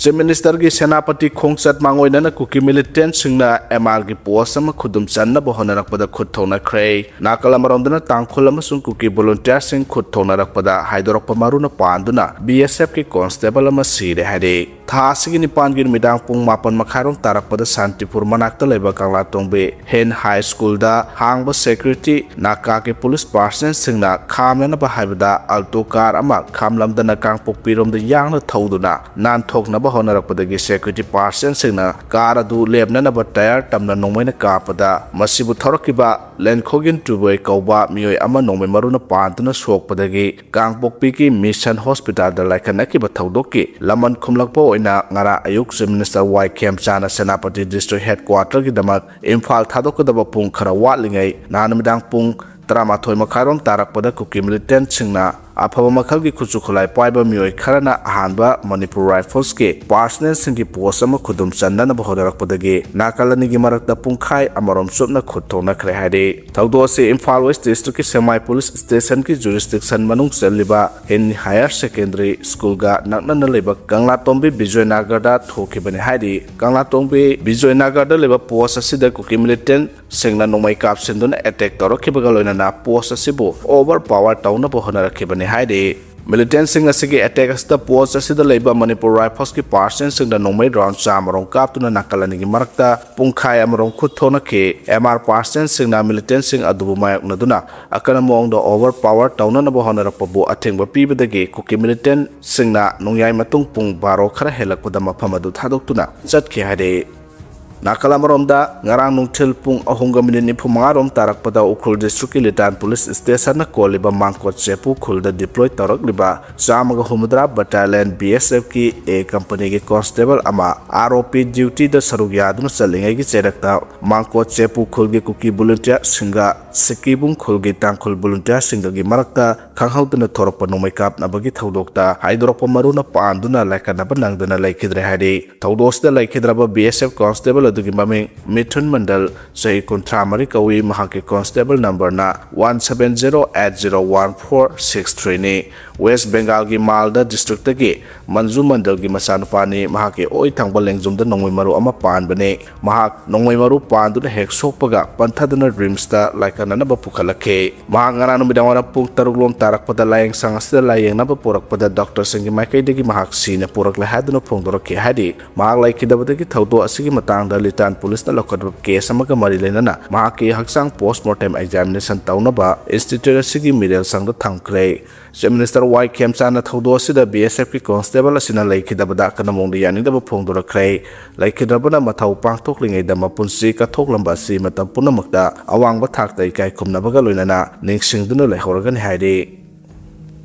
Chief Minister ki Senapati Khongchat Mangoinana Kuki militant singna MR ki post ama khudum channa bohonarakpada khut thona khrei nakala marondana tangkhul amasung Kuki volunteer sing khut thonarakpada haidorakpa maruna panduna BSF ki constable ama sire hade tha sigi nipan gi midang pung mapan makharong tarakpada Santipur manakta leba Kangla Tongbe Hen High School da hangba security naka ki police person singna khamna ba haibada alto car ama khamlamdana kangpok pirom da yangna thoduna nan thokna ba honarakpadagi security person singna car adu lebna na ba tire tamna nongmaina kapada masibu thorokiba lenkhogin tuboi kauba mioi ama nongmai maruna pantuna sokpadagi kangpokpi ki mission hospital da laikana ki ba thodokki laman khumlakpo oina ngara ayuk Chief Minister Y Kem Chana Senapati district headquarter ki damak Imphal thadokadaba pung khara watlingai nanamidang pung Tramathoi makharom tarakpada Kuki militant singna afaba makhalgi khuchukhulai paiba mioi kharana ahanba Manipur Rifles ke personnel singki post ama khudum chandana bohodarakpadagi nakalani gi marakta pungkhai amarom supna khuthona khre hade thaudo se Imphal West district ki semi police station ki jurisdiction manung chelliba Hen higher secondary school ga nakna leba Kangla Tongbe Bijoynagar da thokibani hade Kangla Tongbe Bijoynagar da leba post asida Kuki militant singna nomai kapsenduna attack torokhibaga loinana post asibo overpower tauna bohonarakibani haide militant sing asigi attack asta post asida leiba Manipur Rifles ki person sing da nomai round chamarong kaptuna nakalani gi marakta pungkhai amarong khuthona ke MR person sing na militant sing adubu mayak naduna akana mong da overpower tauna na bohonarakpa bo athengba pibadagi Kuki militant sing na nongyai matung pung baro khara helakpada mafam adu thadoktuna chatke hade Nakalamaromda ngarang nungthil pung ahungga minit ni phumangarom tarakpada Ukhul district litan police station na koliba mangkot chepu khulda deploy tarak liba chamaga humudra battalion BSF ki a company ki constable ama ROP duty da sarugya dun salingai ki cherakta mangkot chepu khulgi Kuki volunteer singa sikibung khulgi tangkhul volunteer singa gi marakta khanghaudna thorpa nomai kap na bagi thodokta haidorpa maruna panduna laikana banangdana laikidre hadi thodosda laikidraba BSF constable adugi maming Mithun Mandal Sahi Kuntramari Kawi Mahaki Constable number na 170801463 ni West Bengal gi Malda district gi Manju Mandal gi Masanfani Mahaki oi thangba lengjumda nongmai maru ama pan bane mahak nongmai maru pan du hek sokpaga panthadana dreams ta laikana na ba pukhalake mahak ngara no midawara pung taruglom tarak pada layeng sangasda layeng na ba porak pada doctor singi maikai degi mahak sina porak la haduna phongdorake hadi mahak laikidabada gi thaudo asigi matang litan police na lokot case amaga mari lenana mahaki haksang postmortem examination taunaba institute asigi middle sangda thangkre Chief Minister Y Kem Chana thodo sida BSF ki constable asina laikidabada kanamong yani daba phongdorakre laikidabana mathau pangthok lingai dama punsi ka thoklamba si matam punamakda awangba thakta ikai khumnabaga loinana ningsingduna lehorgan haide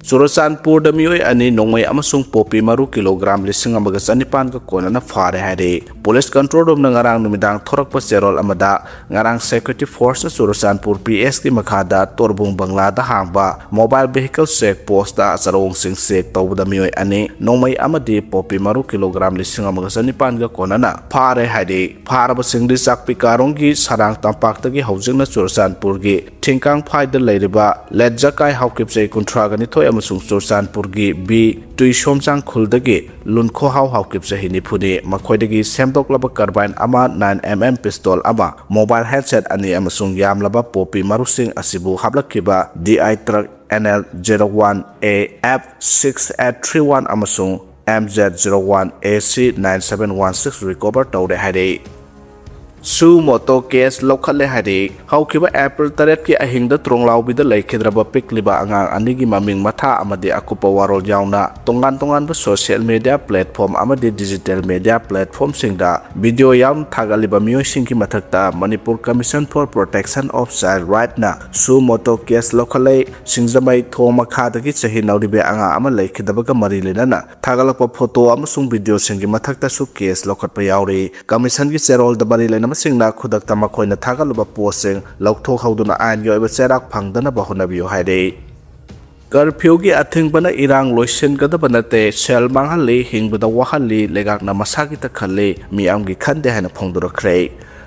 Churachandpur da mioi ani nongmai amasung popi maru kilogram lising amaga chanipan ka kona na phare hade police control room na ngarang numidang thorakpa cherol amada ngarang security force na Churachandpur PS ki makhada torbung bangla da hangba mobile vehicle check post da sarong sing check tawda mioi ani nongmai amadi popi maru kilogram lising amaga chanipan ka kona na phare hade pharaba singri chakpi karong gi sarang tampak ta gi housing na Churachandpur gi thingkang phai da leiriba ledjakai haukip sei kunthra gani thoi amasung Churachandpur gi B tuishomchang khuldagi lunkho hau haukip sahini phuni makhoidagi semdoklaba carbine ama 9mm pistol ama mobile headset ani amasung yamlaba popi marusing asibu hablakiba DI truck NL01A F6831 amasung MZ01 AC 9716 recover tawde hade Su moto case lokhale hadi haukiba April 3 ki ahingda tronglaw bida laikhidraba pikliba angang anigi maming matha amadi akupa warol yauna tongan ba social media platform amadi digital media platform singda video yam thagaliba miyoi singki mathakta Manipur Commission for Protection of Child Right na su moto case lokhale singjamai thoma khadagi chahi nauribe anga ama laikhidabaga mari lenana thagalakpa photo amasung video singki mathakta su case lokhatpa yauri commission gi cherol da bari lena singna khudak tama khoina thagaluba posing laukthok hauduna ain yoiba cherak phangdana bahunabiyo haide curfew gi athingbana irang loisen gadabana te sel manghali hingbada wahali legakna masagi ta khalle miamgi khande hana phongdoro khrei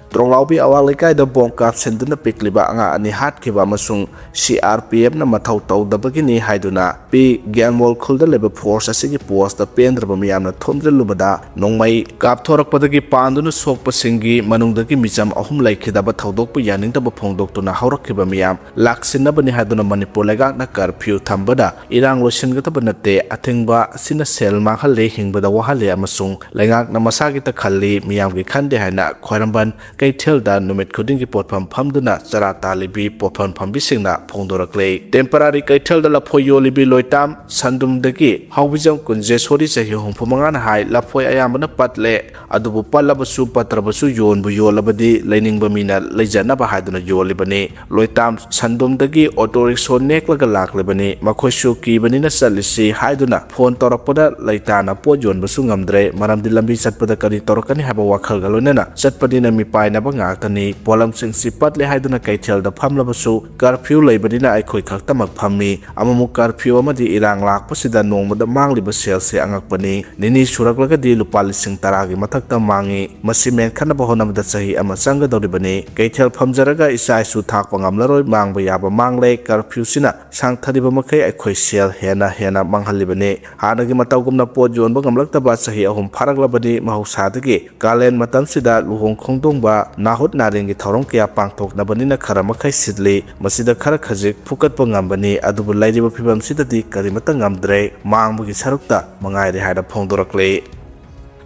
Tronglaubi awang lekai da bom kap senduna pikliba anga ani hatkiba amasung CRPF na mathau tawdabagi ni haiduna pi Gyalmol khulda leba force asigi post da pendraba miyamna thomdrelubada nongmai kap thorakpadagi panduna sokpasingi manungdagi micham ahum laikhidaba thaudokpu yaningdaba phongdoktuna haurakhiba miyam laksinabani haiduna Manipur legakna curfew thambada irang losingataba natte athingba sina sel makhale hingbada wahale amasung legakna masagi ta khalli miyamgi khande haina khoiramban Kaithelda numit khudingi potpham phamduna chara talibi potpham phambisingna phongdorakle temporary Kaithelda laphoyo libi loitam sandumdagi hawbijam kunje sori chahi humphumanga na hai laphoi ayambana patle adubu palabasu patrabasu yonbu yolabadi lainingba mina leijanaba haiduna yolibani loitam sandumdagi auto rickshaw neklaga laklebani makhoisu kibanina chalisi haiduna phone torakpada leitana pot yonbasu ngamdre maramdi lambi chatpada kari torakani haba wakhal galonena chatpadina mi painaba ngakani polam singsi patle haiduna Kaithelda phamlabasu curfew leibadina aikhoi khaktamak phammi amamu curfew amadi irang lakpasida nongmada mangliba selse angakpani nini suraklagadi lupa lising taragi mathakta mangi masi men khanaba honamda chahi ama changadoribani Kaithel phamjaraga isaisu thakpa ngamlaroi mangba yaba mangle curfew sina sangthariba makai aikhoi sel hena manghalibani hanagi matawgumna pot yonba ngamlaktaba chahi ahum pharaklabadi mahausadagi kalen matamsida luhong khongdongba nahut narengi thorong kya pangthoknabanina khara makai sidli masida khara khajik phukatpa ngambani adubu lairiba phibam sidadi karimata ngamdre mangbugi sarukta mangaire haida phongdorakle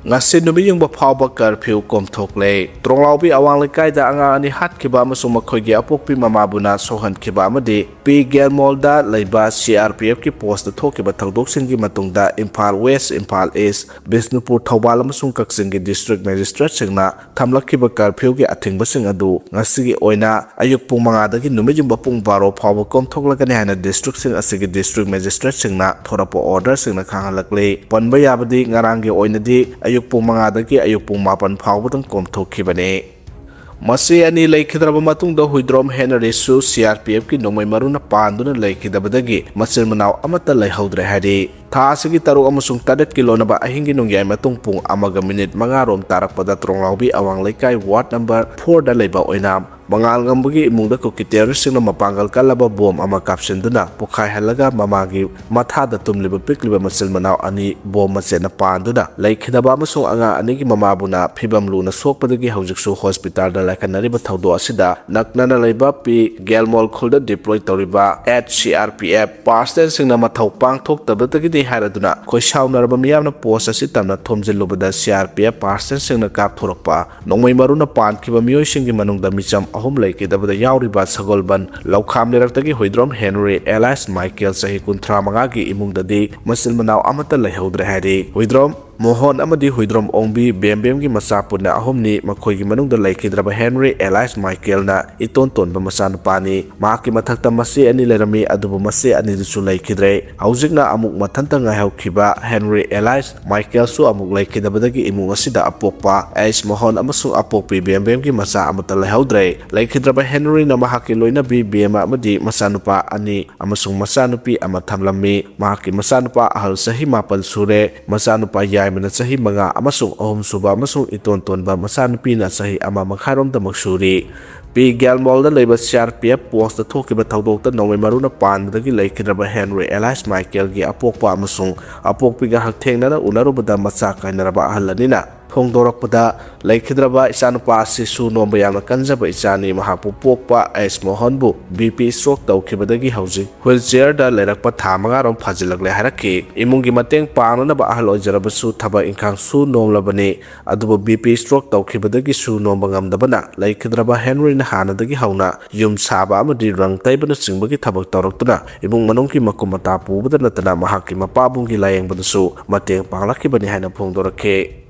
ngasi numi yungba phawba curfew komthokle tronglaubi awang lekaida anga ani hatkiba amasung makhoigi apokpi mamabuna sohankhiba amadi pi Gyalmolda leiba CRPF ki post thokiba thangdoksingi matungda Imphal West Imphal East Bisnupur Thawbal amasung Kaksingi district magistrate singna thamlakhiba curfew ki athingbasing adu ngasigi oina ayuk pung manga dagi numi yungba pung 12 phawba komthoklagani haina district sing asigi district magistrate singna thorapo order singna khangalakle panba yabadi ngarangi oinadi ayuk pung manga dagi ayuk pung 8 phawbadang komthokhibane masi ani laikhidraba matungda huidrom henarisu CRPF ki nongmai maruna panduna laikhidabadagi masil manaw amata laihaudre hari tha asigi taru amusung tadet kilonaba ahingi nongyai matung pung amaga minute mangarom tarakpada tronglaubi awang laikai ward number 4 da leiba oinam mangal ngambagi imungda kokiteru singna mapangal kalaba bom ama kapsenduna pokhai halaga mamagi mathada tumliba pikliba masil manaw ani bom machena panduna laikhidaba amusung anga anigi mamabuna phibam luna sokpadagi haujiksu hospital da laikhanariba thawdo asida naknana leiba pi Gyalmol khulda deploy toriba at CRPF pastel singna mathau pangthok tabadagi haraduna khoisaunarba miyamna post asi tamna thomjilubada CRPF pastel singna kap thorakpa nongmai maruna pankhiba miyoi singi manungda micham ahum laikidabada yauriba sagolban laukham leraktagi hoidrom Henry Elias Michael sahi 35 gi imungdadi masil manaw amata laihaudre hari hoidrom Mohon amadi huidrom ongbi bembem gi masapuna ahumni makhoigi manungda laikhidraba Henry Elias Michael na iton tonba masanupani maki mathakta masi ani lerami adubu masi ani dusu laikhidre haujikna amuk mathanta ngaihaukiba Henry Elias Michael su amuk laikhidabadagi imung asida apokpa Ais Mohon amasu apokpi bembem gi masa amata laihaudre laikhidraba Henry na mahaki loinabi bema amadi masanupa ani amasung masanupi amathamlami mahaki masanupa ahal sahi mapal sure masanupa mana sahi mga amasung ahum suba amasung iton tonba masanupi na sahi ama makharom da magsuri pi Gyalmolda leiba CRPF post da thokiba thawdokta nongmai maruna pandagi laikhidraba Henry Elias Michael gi apokpa amasung apokpi ga hakthengna unarubada macha kainaraba ahalanina phongdorakpada laikhidraba isanupa asisu nomba yamna kanjaba isani mahapu pokpa Ais Mohonbu BP stroke tawkhibadagi hauji wheelchair da leirakpa thamaga rom phajilakle haraki imungi mateng pangnaba ahal ojarabasu thaba ingkhang su nomlabani adubu BP stroke tawkhibadagi su nomba ngamdabana laikhidraba Henry na hanadagi hauna yum saba amadi rang taibana singbagi thabak tawraktuna imung manungki makumata pubada natana mahaki mapabungi layengbadasu mateng panglakibani haina phongdorakhe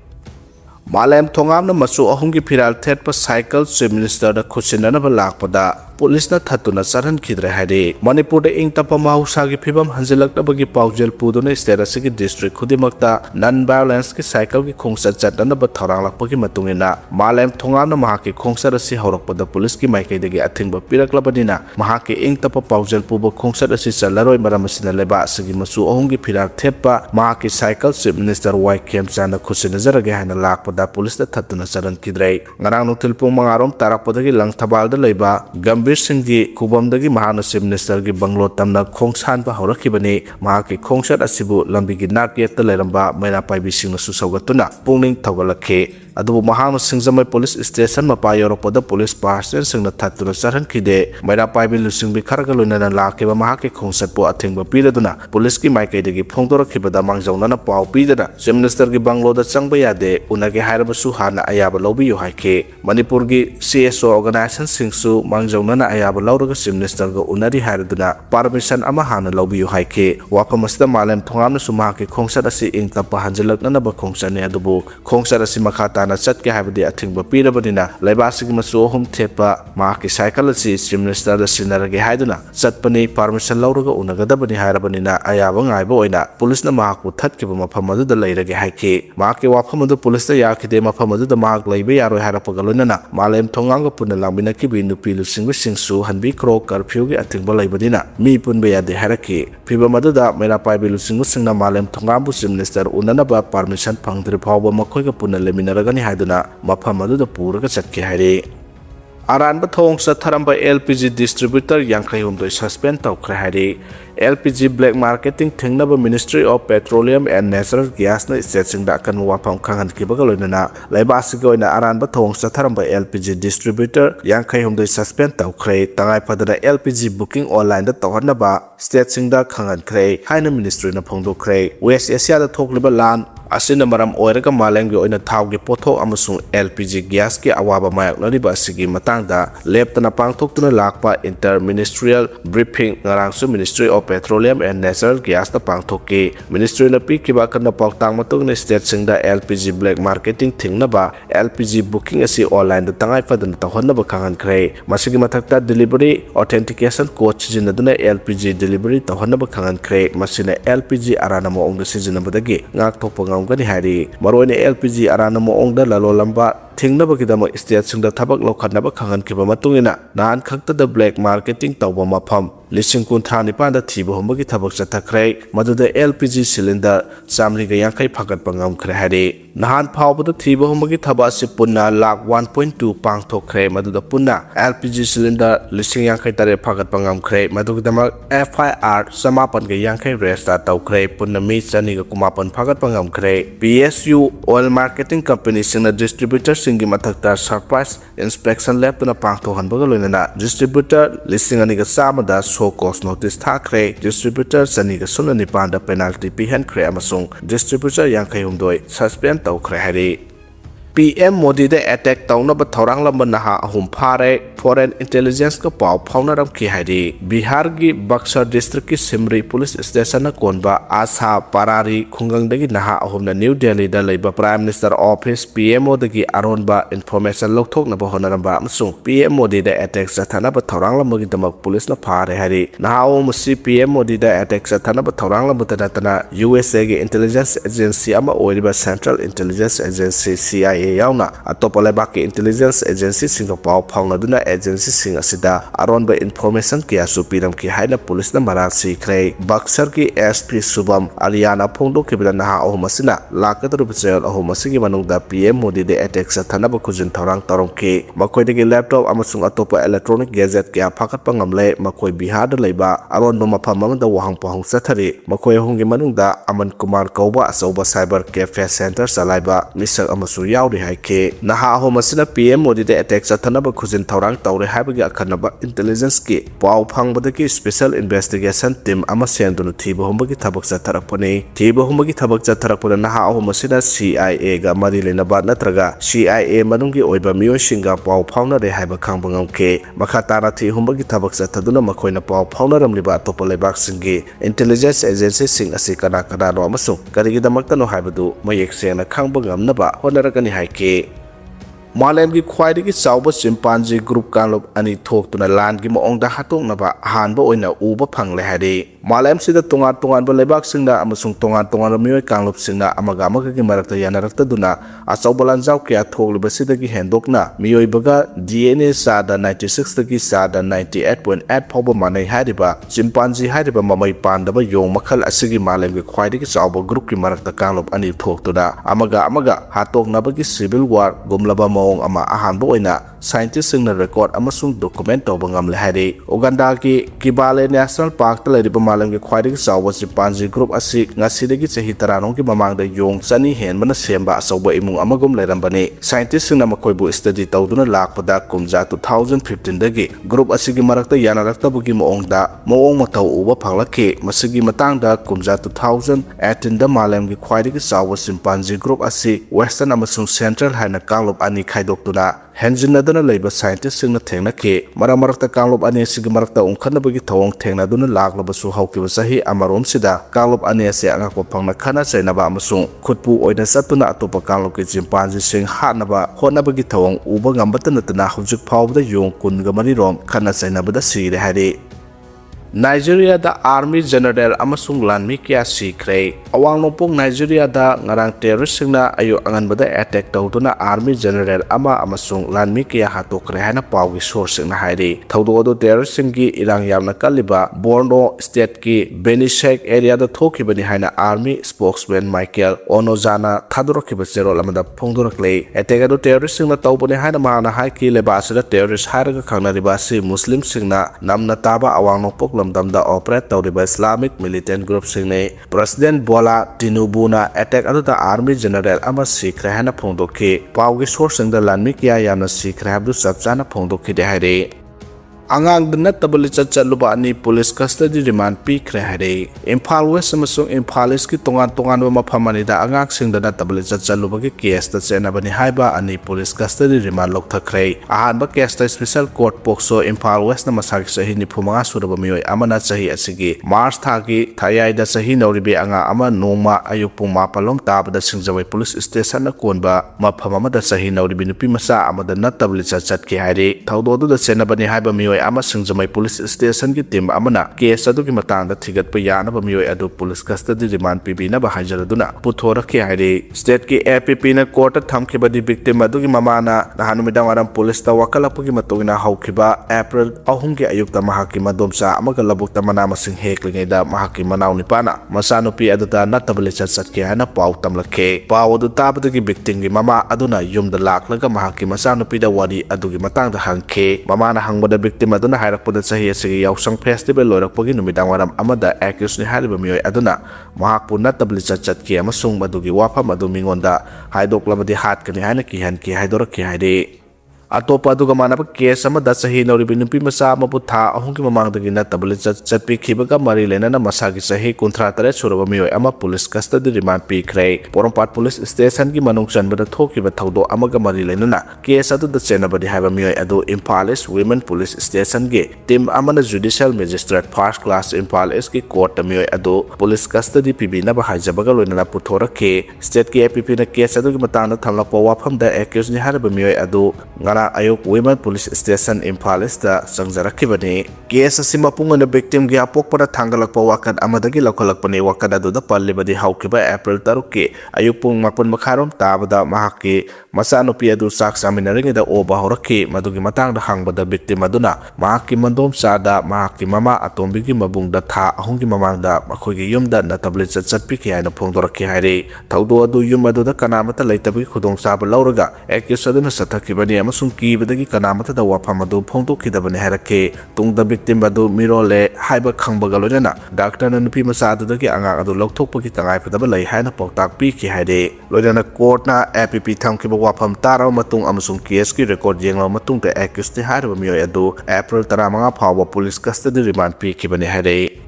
Malem thongam na masu ahungi phiral thet pa cycle chief minister da khusinana ba lakpada पुलिसना थत्तुना चरहनखिद्रे हाइरे मणिपुर इंग तप महौसागी फिबम हंजिलक्तबगी पाउजेल पुदुना state असगी district खुदिमक्ता none violence की cycle की खोंगचत चटनब थौरांगलाकपगी मतुंगिना मालेम थोंगामना महाकी खोंगचत असि हौरकपदा police की माइकैदगी अथिंगब पिरक्लबदिना महाकी इंग तप पाउजेल पुब खोंगचत असि चलरोय मरम असिना लेबा असगी मसु अहुंगी फिराक थेपा महाकी साइकिल चीफ मिनिस्टर वाई खेमचाना खुसिनजरगे हाइना लाकपदा पुलिसना थत्तुना चरहनखिद्रे ngarang nutil pung mangarom tarakpadagi langthabalda leiba gambir singgi khubamdagi mahana chief minister gi banglo tamna khongsan ba horakibani mahaki khongsat asibu lambigi nakiyat leiramba maina paibi singna susaugatuna pungning thogalakhe adubu mahana singjamai police station mapa yoropada police person singna thattuna charhankhide maina paibi lusingbi kharaga loinana lakiba mahaki khongsat po athingba piraduna police ki maikaidagi phongdorakhibada mangjawnana pau pidana chief minister gi banglo da changba yade unage hairabasu hana ayaba lobi yo haike Manipur gi CSO organization singsu mangjawna ayaba lawraga chief minister ga unari hairaduna permission ama hana lawbiyu haike wapamasda malem thongam na suma ke khongsat asi ingtapa hanjalakna na ba khongsane adubu khongsat asi makhata na chatke haibadi athingba pirabadina laibasigi masu hum thepa ma ke cycle asi chief minister da sinarage haiduna chatpani permission lawraga unagadabani hairabanina ayaba ngaiba oina police na mahakpu thatkiba mafam adu da lairage haike ma ke wafam adu police da yakide mafam adu da mahak laibe yaro hairapagalonana malem thongang puna lambina kibi nupi lusingbi singsu hanbi kro curfew gi atingba laibadina mi punba yade haraki phiba maduda mera paibi lusingu singna malem thongambu chief minister unana ba permission phangdri phawba makhoiga puna leminaragani haiduna mafam maduda puraga chatke haire aranba thong satharamba LPG distributor yankai humdoi suspend tawkhre haire LPG black marketing thingnaba Ministry of Petroleum and Natural Gas na state singda kan wapam khangan kibaga loinana laibasiga oina aranba thong satharamba LPG distributor yankai humdoi suspend tawkhre tangai padana LPG booking online da tawhanaba state singda khangan khre haina ministry na phongdokre West Asia da thokliba lan asina maram oiraga malengi oina thawgi pothok amasung LPG gas ki awaba mayak lariba asigi matangda leptana pangthoktuna lakpa interministerial briefing ngarangsu Ministry of Petroleum and Natural Gas na pangthoki Ministry na pikiba kana pautang matug na state singda LPG black marketing thingna ba LPG booking asi online da tangai padana tawhanna ba khangan khre masigi mathakta delivery authentication code sijinaduna LPG delivery tawhanna ba khangan khre masina LPG arana mo ong sijinabadagi ngak thokpa gani hari maroine LPG arana mo ong da lalolamba thingnabagidama state singda thabak lokhanaba khangan kiba matungina nan khakta da black marketing tawba mafam lising kun thani panda thiba hombagi thabak chathakre maduda LPG cylinder chamri ga yankai phagat pangam khre hari nahan phawbada thiba hombagi thaba si punna lakh 1.2 pang thokre maduda punna LPG cylinder lising yankai tare phagat pangam khre madugidama FIR samapan ga yankai register tawkhre punna mi chani ga kumapan phagat pangam khre PSU oil marketing company singna distributor singi mathakta surprise inspection lab tuna pangthohanbaga loinana distributor lising ani ga samada show cause notice thakre distributor chani ga sunani panda penalty pihan khre amasung distributor yankai humdoi suspend tawkhre hari PM Modi da attack tawnaba thorang lamba naha ahum phare foreign intelligence ka paw phaunaram ki haidi Bihar gi Buxar district ki Simri police station na konba asa parari khungang dagi naha ahum na New Delhi da leiba Prime Minister office PM Modi gi aronba information lokthok na bahonaramba amsung PM Modi da attack sathana ba thorang lamba gi damak police na phare haidi naha ahum si PM Modi da attack sathana ba thorang lamba tana USA gi intelligence agency ama oiriba Central Intelligence Agency CIA yauna atopa lebaki intelligence agency Singapore phawna duna agency sing asida aronba information kia supiram ki haina police na marasi khrei Buxar ki SP Subam Ariana phongdo kibra naha ohumasina lakadru bchel ohumasigi manungda PM Modi de attack sa thanaba khujin thorang tarong ki makoi de laptop amasung atopa electronic gadget kia phakat pangamle makoi Bihar da leiba aronba mafam amda wahang pahong sathari makoi hongi manungda Aman Kumar Kauba asoba cyber cafe center salaiba misak amasu yauri haike naha homasina PM Modi de attack sathanaba khujin thorang tawre haibagi akhanaba intelligence ki paw phangbadagi special investigation team ama sendunu thiba hombagi thabak chatharakpani thiba hombagi thabak chatharakpana naha homasina CIA ga mari lenaba natraga CIA manungi oiba miyoi singa paw phawna re haiba khangbangam ke makhatara thi hombagi thabak chathaduna makoina paw phawna ramliba topa lebak singi intelligence agency sing asi kana kana no amasung karigi damakta no haibadu mayek sena khangbangam naba honaragani haike Malemgi khwaidagi chawba chimpanzee group kanlop ani thoktuna landgi maongda hatoknaba ahanba oina uba phangle hadi malem sida tongan ba lebak singna amasung tongan mioi kanlop singna amaga amagagi marakta yanarakta duna achawba lanjaw kya thokliba sidagi hendokna mioi baga DNA sada 96 dagi sada 98.8 phawba manai hadiba chimpanzee hadiba mamai pandaba yong makhal asigi malemgi khwaidagi chawba group ki marakta kanlop ani thoktuna amaga hatoknabagi civil war gumlaba maong ama ahanba oina scientist singna record amasung document tawba ngamle hadi Uganda ki Kibale National Park ta leriba malemgi khwaidagi chawba chimpanzee group asi ngasidagi chahi taranong ki mamangda yong chani henbana semba achawba imung amagum lerambani scientist singna makoibu study tawduna lakpada kumja 2015 dagi group asigi marakta yanaraktabugi maong mthou uba phaglaki masigi matangda kumja 2018 da malemgi khwaidagi chawba chimpanzee group asi western amasung central haina kanglop ani khaidokduna henjinadana leiba scientist singna thengnaki marakta kanglop ani sigi marakta ungkhanabagi thawong thengnaduna laklabasu hawkiba sahi amarom sida kanglop ani ase angakpa phangna khana chainaba amasung khutpu oina satuna atopa kanglop ki chimpanzee sing hatnaba honabagi thawong uba ngambata natana hujik phawbada yong kunga marirom khana chainabada sire hari Nigeria da Army General amasung lanmi kya sikre awang nopong Nigeria da ngarang terrorist singna ayo anganbada attack tawduna Army General ama amasung lanmi kya hatokre hana pawgi source singna hairi thawdo terrorist singi irang yamna kaliba Borno state ki Benishek area da thokibani haina Army spokesman Michael Onojana thadorokiba zerol amada phongdorakle attack ado terrorist singna tawbani haina mana haiki lebasida terrorist haraga khangnariba si Muslim singna namna taba awang nopok damda operate tawriba Islamic militant group singne President Bola Tinubu na attack aduda Army General ama sikre hana phongdokki pawgi source singda lanmi kya yamna sikre habdu sabchana phongdokki de haire angang dana tabali chatluba ani police custody remand pikre hare Imphal West amasung Imphal East ki tongan ba maphamani da angang singdana tabali chatluba ki case ta chenabani haiba ani police custody remand lokthakre ahanba case ta special court pokso Imphal West na masaki sahi ni phumanga suraba mioi amana sahi asigi March thagi thayai da sahi nauribe anga ama nongma ayupung mapalom tabada singjawai police station na konba maphamama da sahi nauribe nupi masa amada na tabali chatki hare thawdo da chenabani haiba mioi ama singjamai police station ki team amana case adu ki matangda thigatpa yanaba mioi adu police custody remand pibina ba hajaraduna puthoraki haire state ki APP na court thamkibadi victim adu ki mamana nahanumidang aram police ta wakalapagi matogina haukiba April 3 ki ayukta mahaki madomsa amaga labukta mana masing heklingai da mahaki manaw ni pana masanupi adu ta natabali chatki hana paw tamlake paw adu tabada ki victim ki mama aduna yumda laklaga mahaki masanupi da wari adu ki matangda hangke mamana hangbada victim aduna hairakpada sahi asigi yausang festival loirakpagi numidang waram amada accused ni haliba mioi aduna mahakpu natabli chatki amasung madugi wafam adu mingonda haidoklabadi hatkani haina ki haidorakki haide atopa aduga manaba case ama da sahi nauribi nupi masa amapu tha ahungki mamangdagi natabli chatpi khibaga mari lenana masagi sahi kunthra tare suraba mioi ama police custody remand pikre porompat police station ki manung chanbada thokiba thawdo amaga mari lenana case adu da chenabadi haiba mioi adu Imphal East Women Police Station ge team amana judicial magistrate first class Imphal East ki court mioi adu police custody pibina ba haijabaga loinana puthorake state ki APP na case adu ki matana thamlakpa wafam da accused ni haraba mioi adu ngara ayuk Women Police Station Imphal East da sangjarakibani case asima pungana victim gi apokpada thangalakpa wakat amadagi lokhalakpani wakat adu da pallibadi haukiba April 3 ki ayuk pung mapun makharom tabada mahaki masanupi adu sak saminaring da oba horaki madugi matang da hangbada victim aduna mahaki mandom sada mahaki mama atombigi mabungda tha ahungi mamangda makhoigi yumda natabli chatpi ki haina phongdoraki haire thawdo adu yum adu da kanamata leitabigi khudong saba lauraga accused aduna sathakibani amasung kibadagi kanamata da wafam adu phongdokidabani hairake tungda victim adu mirole haiba khangbaga loinana doctor na nupi masa adudagi anga adu lokthokpagi tangai phadaba lei haina pawtak pi ki haire loinana court na APP thamkiba wafam taraw matung amasung case ki record yenglaw matung da accused ni harba mioi adu April 15 phawba police custody remand pi kibani haire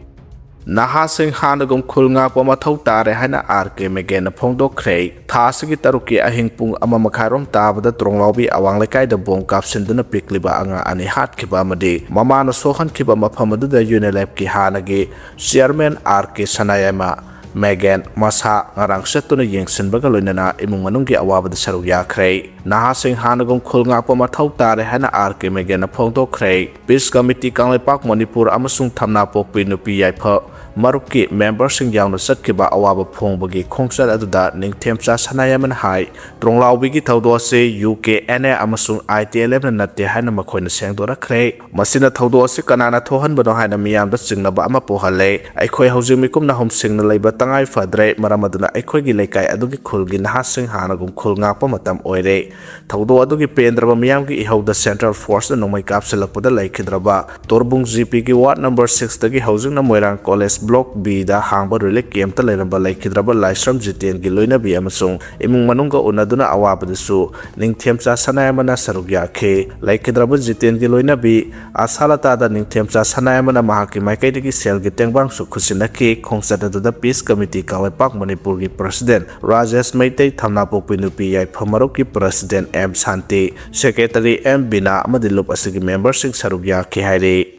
Nahasing hanagum Khulngakpa mthou tare haina RK Megan phongdokre thasigi taruki ahing pung ama makharom tabada tronglawbi awang lekai da bong kapsinduna pikliba anga ani hatkiba amadi mamana sohan kiba mafamadu da Unilab ki hanagi chairman RK Sanayama Megan masa ngarang setuna yengsinbaga loinana imung manunggi awabada saruk yakhre nahasing hanagum Khulngakpa mthou tare hana RK Megan na phongdokkhre Peace Committee Khulngakpa Manipur amasung thamna pokpi nupi yaipha Maruki member sing yauna satkiba awaba phongbagi khongsat aduda ningthemcha sanayaman hai tronglawbigi thaudo se UKNA amasung ITLM na natte hana makhoina sengdora khre masina thaudo se kanana thohan bano haina miyam da singnaba ama pohale aikhoi haujing mikum na hom singna leiba tangai fadre maramaduna aikhoi gi leikai adugi khulgi naha sing hanagum Khulngakpa matam oire thaudo adugi pendraba miyam gi ihauda Central Force na nomai kapselakpada laikhidraba torbung GP gi ward number 6 dagi haujing na Moirang College Block B da hangba rele kemta leiramba laikhidraba Laisram Jiten gi loina bi amasung imung manungga unaduna awabadasu ningthemcha sanayamana sarugya khe laikhidraba Jiten gi loina bi asalata da ningthemcha sanayamana mahaki maikai dagi sel gi tengbang su khusinaki khongsata da Peace Committee Khulngakpa Manipur gi President Rajesh Maitai thamna pokpi nupi yai phamarok gi President M Santi Secretary M Bina amadi lup asigi member sing sarugya khe haire